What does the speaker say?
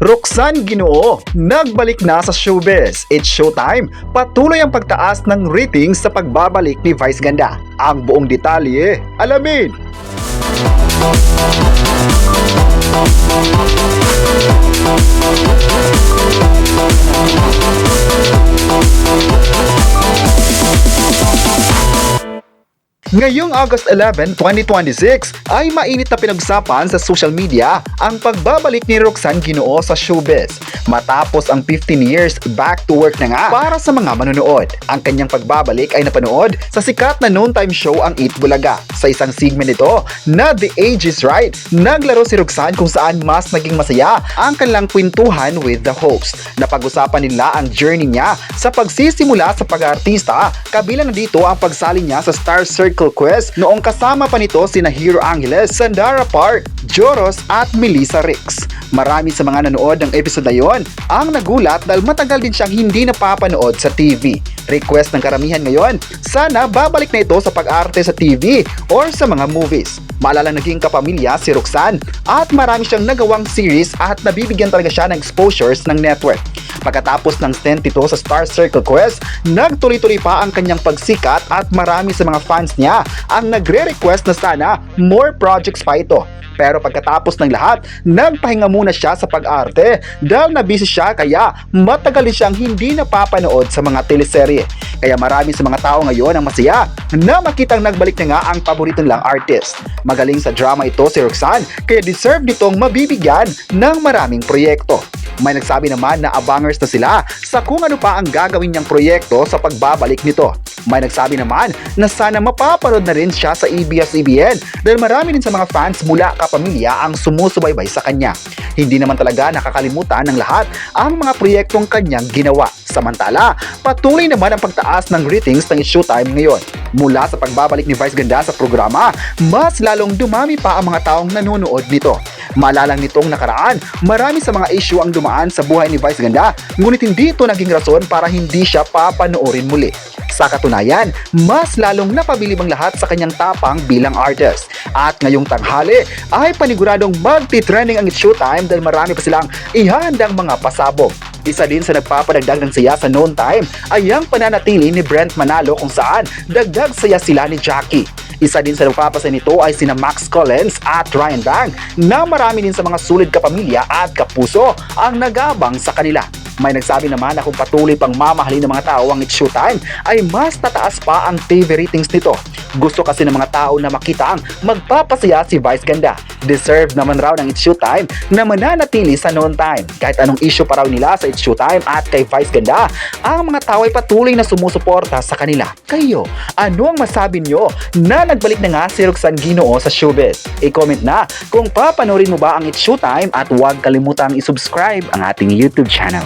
Roxanne Ginoo, nagbalik na sa showbiz. It's showtime. Patuloy ang pagtaas ng ratings sa pagbabalik ni Vice Ganda. Ang buong detalye, alamin! Ngayong August 11, 2026 ay mainit na pinag-usapan sa social media ang pagbabalik ni Roxanne Ginoo sa showbiz. Matapos ang 15 years, back to work na nga para sa mga manonood. Ang kanyang pagbabalik ay napanood sa sikat na noontime show ang Eat Bulaga. Sa isang segment nito na The Age is Right, naglaro si Roxanne kung saan mas naging masaya ang kanilang kwentuhan with the host. Napag-usapan nila ang journey niya sa pagsisimula sa pag-aartista, kabilang na dito ang pagsali niya sa Star Circle Quest noong kasama pa nito sina Hero Angeles, Sandara Park, Joros at Melissa Ricks. Marami sa mga nanood ng episode na yon ang nagulat dahil matagal din siyang hindi napapanood sa TV. Request ng karamihan ngayon, sana babalik na ito sa pag-arte sa TV or sa mga movies. Maalala naging kapamilya si Roxanne at marami siyang nagawang series at nabibigyan talaga siya ng exposures ng network. Pagkatapos ng stint ito sa Star Circle Quest, nagtuloy-tuloy pa ang kanyang pagsikat at marami sa mga fans niya ang nagre-request na sana more projects pa ito. Pero pagkatapos ng lahat, nagpahinga muna siya sa pag-arte dahil nabisi siya kaya matagal din siyang hindi napapanood sa mga teleserye. Kaya marami sa mga tao ngayon ang masaya na makitang nagbalik na nga ang paborito nilang artist. Magaling sa drama ito si Roxanne kaya deserve nitong mabibigyan ng maraming proyekto. May nagsabi naman na abangers na sila sa kung ano pa ang gagawin niyang proyekto sa pagbabalik nito. May nagsabi naman na sana mapapanood na rin siya sa ABS-CBN dahil marami din sa mga fans mula kapamilya ang sumusubaybay sa kanya. Hindi naman talaga nakakalimutan ng lahat ang mga proyektong kanyang ginawa. Samantala, patuloy naman ang pagtaas ng ratings ng Showtime ngayon. Mula sa pagbabalik ni Vice Ganda sa programa, mas lalong dumami pa ang mga taong nanonood nito. Maalalang nitong nakaraan, marami sa mga issue ang dumaan sa buhay ni Vice Ganda, ngunit hindi ito naging rason para hindi siya papanoorin muli. Sa katunayan, mas lalong napabilib ang lahat sa kanyang tapang bilang artist. At ngayong tanghali ay paniguradong magti-trending ang It's Showtime dahil marami pa silang ihahandang mga pasabog. Isa din sa nagpapadagdag ng saya sa noon time ay ang pananatili ni Brent Manalo kung saan dagdag saya sila ni Jackie. Isa din sa nagpapasaya nito ay sina Max Collins at Ryan Bang na marami din sa mga sulit kapamilya at kapuso ang nagabang sa kanila. May nagsabi naman na kung patuloy pang mamahalin ng mga tao ang It's Showtime ay mas tataas pa ang TV ratings nito. Gusto kasi ng mga tao na makita ang magpapasaya si Vice Ganda. Deserve naman raw ng It's Showtime na mananatili sa noon time. Kahit anong issue pa raw nila sa It's Showtime at kay Vice Ganda, ang mga tao ay patuloy na sumusuporta sa kanila. Kayo, ano ang masabi nyo na nagbalik na nga si Roxanne Ginoo sa showbiz? I-comment na kung papanoorin mo ba ang It's Showtime at huwag kalimutang i-subscribe ang ating YouTube channel.